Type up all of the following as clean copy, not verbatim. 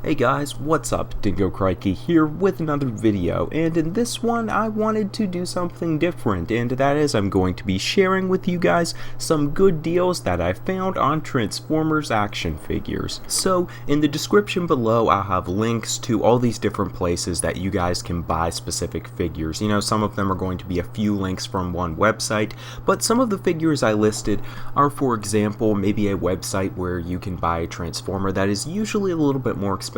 Hey guys, what's up? Dingocrikey here with another video, and in this one I wanted to do something different, and that is I'm going to be sharing with you guys some good deals that I found on Transformers action figures. So in the description below I'll have links to all these different places that you guys can buy specific figures. You know, some of them are going to be a few links from one website, but some of the figures I listed are, for example, maybe a website where you can buy a Transformer that is usually a little bit more expensive,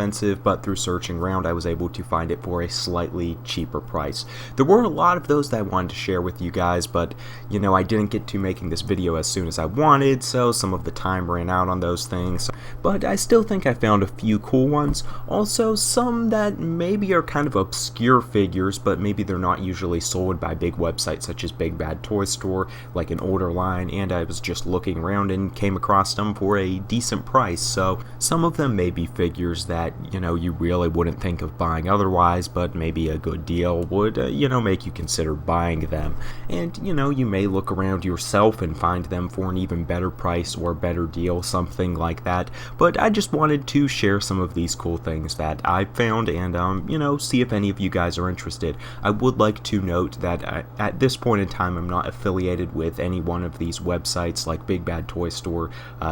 but through searching around I was able to find it for a slightly cheaper price. There were a lot of those that I wanted to share with you guys, but you know, I didn't get to making this video as soon as I wanted, so some of the time ran out on those things. But I still think I found a few cool ones. Also, some that maybe are kind of obscure figures, but maybe they're not usually sold by big websites such as Big Bad Toy Store, like an older line, and I was just looking around and came across them for a decent price. So some of them may be figures that, you know, you really wouldn't think of buying otherwise, but maybe a good deal would, you know, make you consider buying them. And, you know, you may look around yourself and find them for an even better price or better deal, something like that. But I just wanted to share some of these cool things that I found and, you know, see if any of you guys are interested. I would like to note that at this point in time, I'm not affiliated with any one of these websites, like Big Bad Toy Store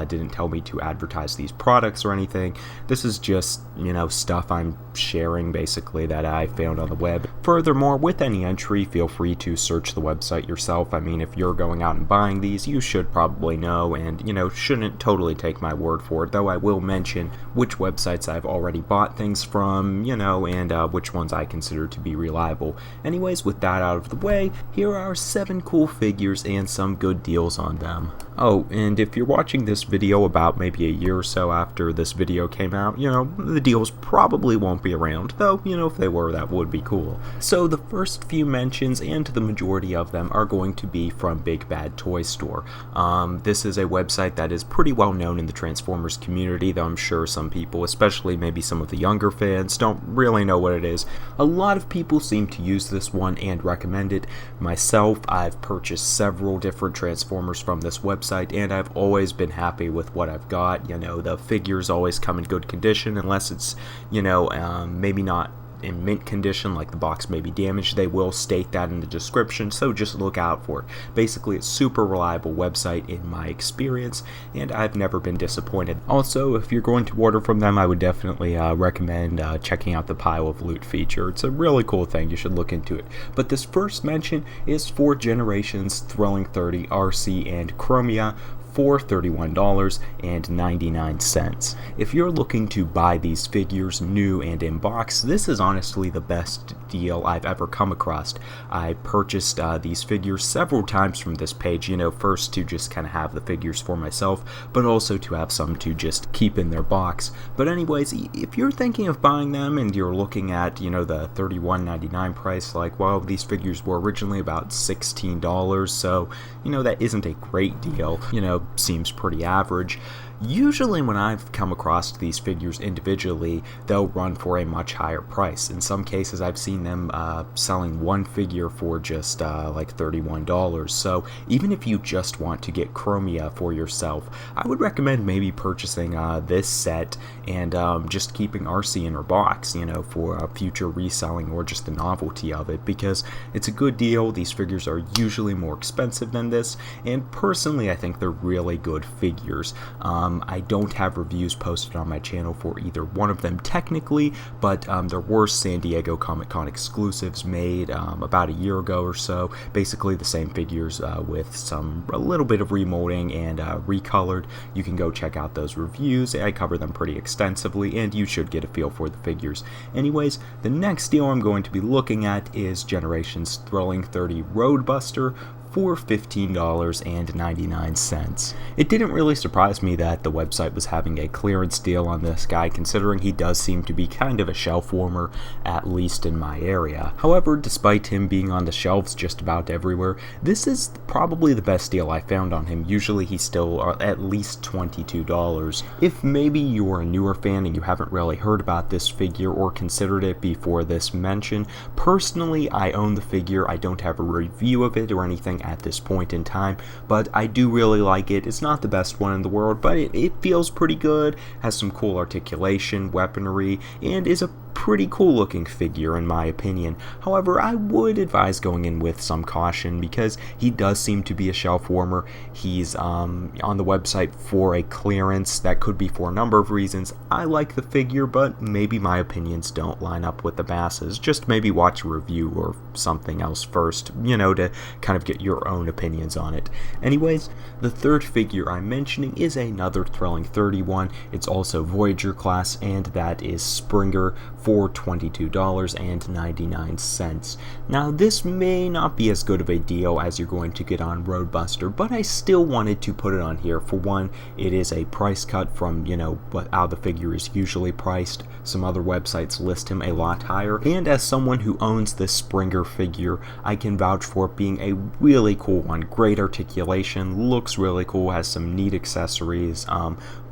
didn't tell me to advertise these products or anything. This is just, you know, stuff I'm sharing basically that I found on the web. Furthermore, with any entry, feel free to search the website yourself. I mean, if you're going out and buying these, you should probably know and, you know, shouldn't totally take my word for it, though I will mention which websites I've already bought things from, you know, and which ones I consider to be reliable. Anyways, with that out of the way, here are 7 cool figures and some good deals on them. Oh, and if you're watching this video about maybe a year or so after this video came out, you know, the deals probably won't be around, though, you know, if they were, that would be cool. So the first few mentions, and the majority of them, are going to be from Big Bad Toy Store. This is a website that is pretty well known in the Transformers community, though I'm sure some people, especially maybe some of the younger fans, don't really know what it is. A lot of people seem to use this one and recommend it. Myself, I've purchased several different Transformers from this website, and I've always been happy with what I've got. You know, the figures always come in good condition, unless it's, you know, maybe not in mint condition, like the box may be damaged. They will state that in the description, so just look out for it. Basically, it's a super reliable website in my experience, and I've never been disappointed. Also, if you're going to order from them, I would definitely recommend checking out the Pile of Loot feature. It's a really cool thing. You should look into it. But this first mention is for Generations Thrilling 30 Arcee and Chromia for $31.99. If you're looking to buy these figures new and in box, this is honestly the best deal I've ever come across. I purchased these figures several times from this page, you know, first to just kind of have the figures for myself, but also to have some to just keep in their box. But anyways, if you're thinking of buying them and you're looking at, you know, the $31.99 price, like, well, these figures were originally about $16, so, you know, that isn't a great deal. You know, seems pretty average. Usually when I've come across these figures individually, they'll run for a much higher price. In some cases I've seen them selling one figure for just like $31. So even if you just want to get Chromia for yourself, I would recommend maybe purchasing this set and just keeping Arcee in her box, you know, for future reselling or just the novelty of it, because it's a good deal. These figures are usually more expensive than this, and personally I think they're really good figures. I don't have reviews posted on my channel for either one of them technically, but there were San Diego Comic-Con exclusives made about a year ago or so, basically the same figures with a little bit of remolding and recolored. You can go check out those reviews. I cover them pretty extensively, and you should get a feel for the figures. Anyways, the next deal I'm going to be looking at is Generations Thrilling 30 Roadbuster for $15.99. It didn't really surprise me that the website was having a clearance deal on this guy, considering he does seem to be kind of a shelf warmer, at least in my area. However, despite him being on the shelves just about everywhere, this is probably the best deal I found on him. Usually he's still at least $22. If maybe you're a newer fan and you haven't really heard about this figure or considered it before this mention, personally I own the figure. I don't have a review of it or anything. anything at this point in time, but I do really like it. It's not the best one in the world, but it feels pretty good, has some cool articulation, weaponry, and is a pretty cool looking figure in my opinion. However, I would advise going in with some caution because he does seem to be a shelf warmer. He's on the website for a clearance. That could be for a number of reasons. I like the figure, but maybe my opinions don't line up with the masses. Just maybe watch a review or something else first, to kind of get your own opinions on it. Anyways, the third figure I'm mentioning is another thrilling 31. It's also Voyager class, and that is Springer for $22.99. Now, this may not be as good of a deal as you're going to get on Roadbuster, but I still wanted to put it on here. For one, it is a price cut from, how the figure is usually priced. Some other websites list him a lot higher, and as someone who owns this Springer figure, I can vouch for it being a really cool one. Great articulation, looks really cool, has some neat accessories.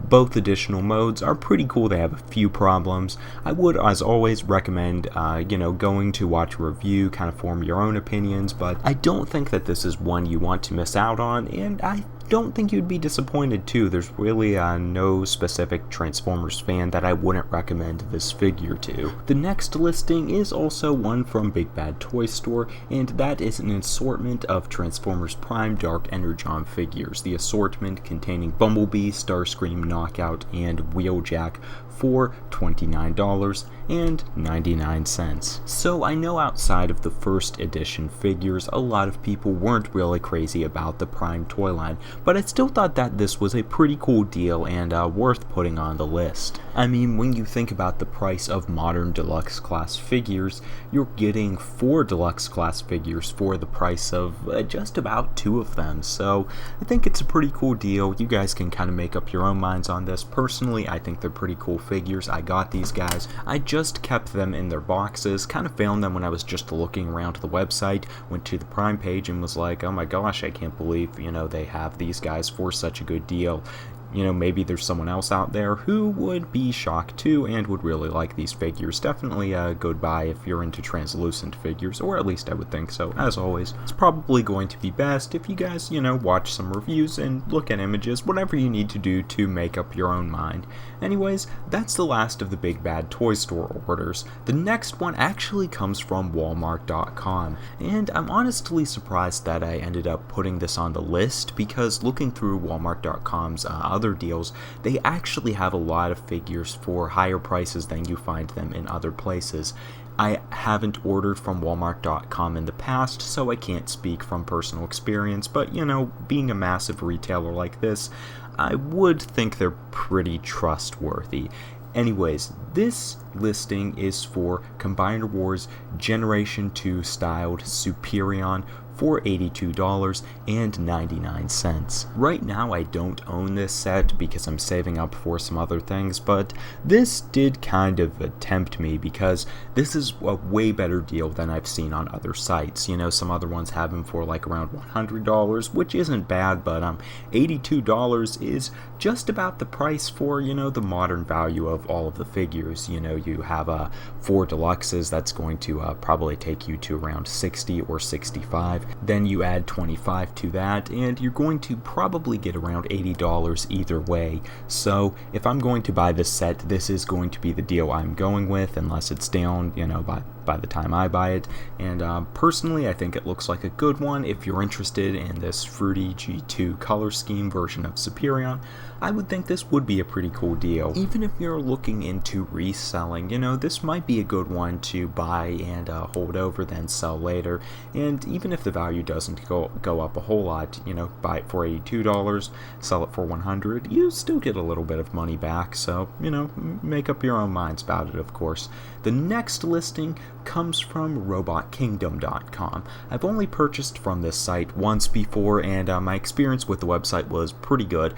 Both additional modes are pretty cool. They have a few problems. I would, as always, recommend, going to watch a review, kind of form your own opinions, but I don't think that this is one you want to miss out on, and I don't think you'd be disappointed too. There's really no specific Transformers fan that I wouldn't recommend this figure to. The next listing is also one from Big Bad Toy Store, and that is an assortment of Transformers Prime Dark Energon figures. The assortment containing Bumblebee, Starscream, Knockout, and Wheeljack for $29.99. So I know outside of the first edition figures, a lot of people weren't really crazy about the Prime toy line, but I still thought that this was a pretty cool deal and worth putting on the list. I mean, when you think about the price of modern deluxe class figures, you're getting 4 deluxe class figures for the price of just about 2 of them, so I think it's a pretty cool deal. You guys can kind of make up your own minds on this. Personally, I think they're pretty cool figures. I got these guys. I just kept them in their boxes, kind of found them when I was just looking around the website, went to the Prime page and was like, oh my gosh, I can't believe, they have these guys for such a good deal. Maybe there's someone else out there who would be shocked too and would really like these figures. Definitely a good buy if you're into translucent figures, or at least I would think so. As always, it's probably going to be best if you guys, watch some reviews and look at images, whatever you need to do to make up your own mind. Anyways, that's the last of the Big Bad Toy Store orders. The next one actually comes from Walmart.com, and I'm honestly surprised that I ended up putting this on the list, because looking through Walmart.com's other deals, they actually have a lot of figures for higher prices than you find them in other places. I haven't ordered from Walmart.com in the past, so I can't speak from personal experience, but being a massive retailer like this, I would think they're pretty trustworthy. Anyways, this listing is for Combiner Wars Generation 2 styled Superion for $82.99. Right now I don't own this set because I'm saving up for some other things, but this did kind of tempt me because this is a way better deal than I've seen on other sites. Some other ones have them for like around $100, which isn't bad, but $82 is just about the price for, the modern value of all of the figures. You have 4 deluxes, that's going to probably take you to around 60 or 65. Then you add 25 to that, and you're going to probably get around $80 either way. So if I'm going to buy this set, this is going to be the deal I'm going with, unless it's down, by the time I buy it. And personally, I think it looks like a good one. If you're interested in this fruity G2 color scheme version of Superion, I would think this would be a pretty cool deal. Even if you're looking into reselling, this might be a good one to buy and hold over, then sell later. And even if the value doesn't go up a whole lot, buy it for $82, sell it for $100, you still get a little bit of money back. So, make up your own minds about it, of course. The next listing comes from RobotKingdom.com. I've only purchased from this site once before, and my experience with the website was pretty good.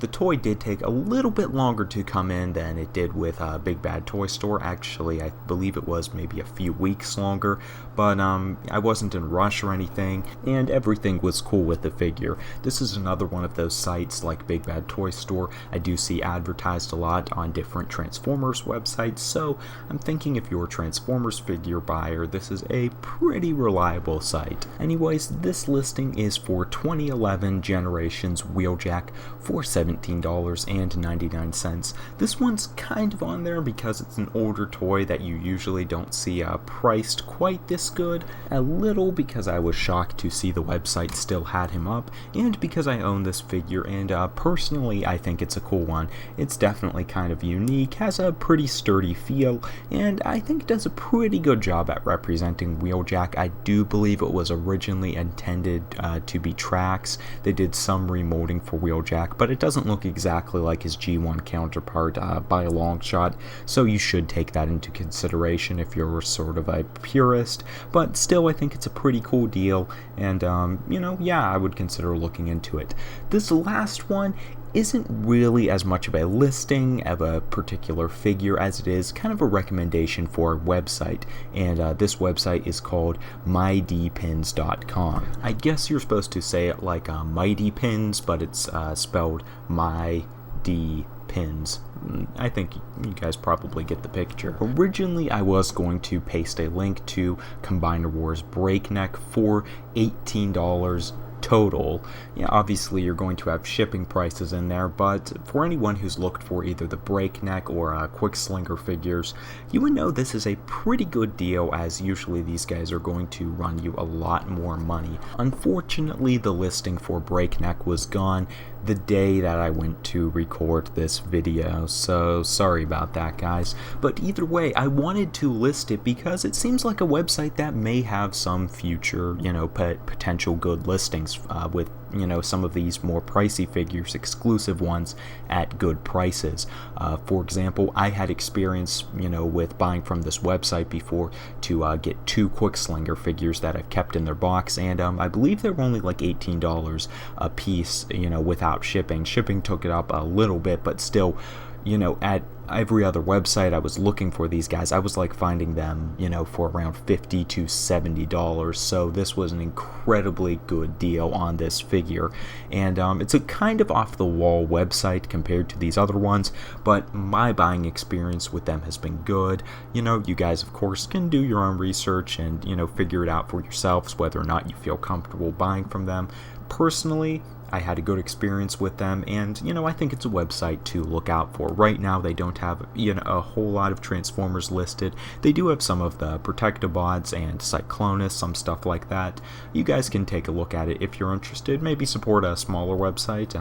The toy did take a little bit longer to come in than it did with Big Bad Toy Store. Actually, I believe it was maybe a few weeks longer, but I wasn't in a rush or anything, and everything was cool with the figure. This is another one of those sites like Big Bad Toy Store I do see advertised a lot on different Transformers websites, so I'm thinking if you're a Transformers figure buyer, this is a pretty reliable site. Anyways, this listing is for 2011 Generations Wheeljack for $17.99. This one's kind of on there because it's an older toy that you usually don't see priced quite this good. A little because I was shocked to see the website still had him up, and because I own this figure, and personally I think it's a cool one. It's definitely kind of unique, has a pretty sturdy feel, and I think it does a pretty good job at representing Wheeljack. I do believe it was originally intended to be tracks. They did some remolding for Wheeljack, but it doesn't look exactly like his G1 counterpart by a long shot, so you should take that into consideration if you're sort of a purist. But still, I think it's a pretty cool deal, and you know, yeah, I would consider looking into it. This last one isn't really as much of a listing of a particular figure as it is kind of a recommendation for a website, and this website is called mydpins.com. I guess you're supposed to say it like Mighty Pins, but it's spelled MyDPins. I think you guys probably get the picture. Originally, I was going to paste a link to Combiner Wars Breakneck for $18 total. Yeah, obviously you're going to have shipping prices in there, but for anyone who's looked for either the Breakneck or Quickslinger figures, you would know this is a pretty good deal, as usually these guys are going to run you a lot more money. Unfortunately, the listing for Breakneck was gone the day that I went to record this video, so sorry about that, guys. But either way, I wanted to list it because it seems like a website that may have some future, you know, potential good listings with, you know, some of these more pricey figures, exclusive ones at good prices. For example, I had experience, you know, with buying from this website before to get 2 Quickslinger figures that I've kept in their box, and I believe they were only like $18 a piece, you know, without shipping. Shipping took it up a little bit, but still, you know, at every other website I was looking for these guys, I was like finding them, you know, for around $50 to $70, so this was an incredibly good deal on this figure. And it's a kind of off-the-wall website compared to these other ones, but my buying experience with them has been good. You know, you guys of course can do your own research and, you know, figure it out for yourselves whether or not you feel comfortable buying from them. Personally, I had a good experience with them, and, you know, I think it's a website to look out for. Right now, they don't have, you know, a whole lot of Transformers listed. They do have some of the Protectobots and Cyclonus, some stuff like that. You guys can take a look at it if you're interested. Maybe support a smaller website.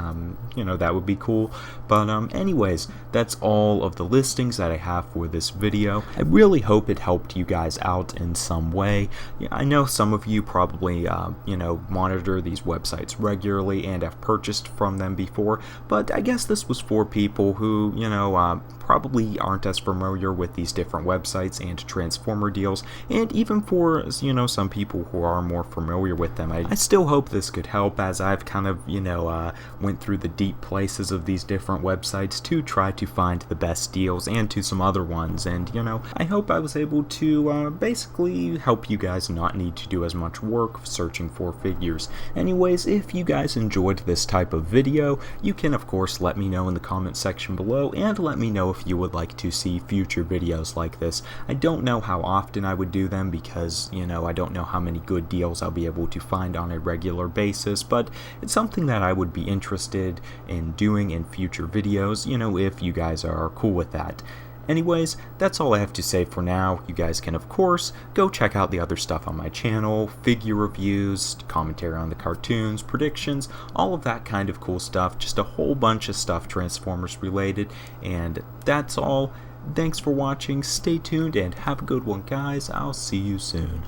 You know, that would be cool. But anyways, that's all of the listings that I have for this video. I really hope it helped you guys out in some way. Yeah, I know some of you probably, you know, monitor these websites regularly and have purchased from them before, but I guess this was for people who, you know, probably aren't as familiar with these different websites and Transformer deals, and even for, you know, some people who are more familiar with them. I still hope this could help, as I've kind of, you know, went through the deep places of these different websites to try to find the best deals, and to some other ones, and, you know, I hope I was able to basically help you guys not need to do as much work searching for figures. Anyways, if you guys enjoyed this type of video, you can of course let me know in the comment section below, and let me know if you would like to see future videos like this. I don't know how often I would do them because, you know, I don't know how many good deals I'll be able to find on a regular basis, but it's something that I would be interested in doing in future videos, you know, if you guys are cool with that. Anyways, that's all I have to say for now. You guys can of course go check out the other stuff on my channel, figure reviews, commentary on the cartoons, predictions, all of that kind of cool stuff, just a whole bunch of stuff Transformers related, and that's all. Thanks for watching, stay tuned, and have a good one, guys. I'll see you soon.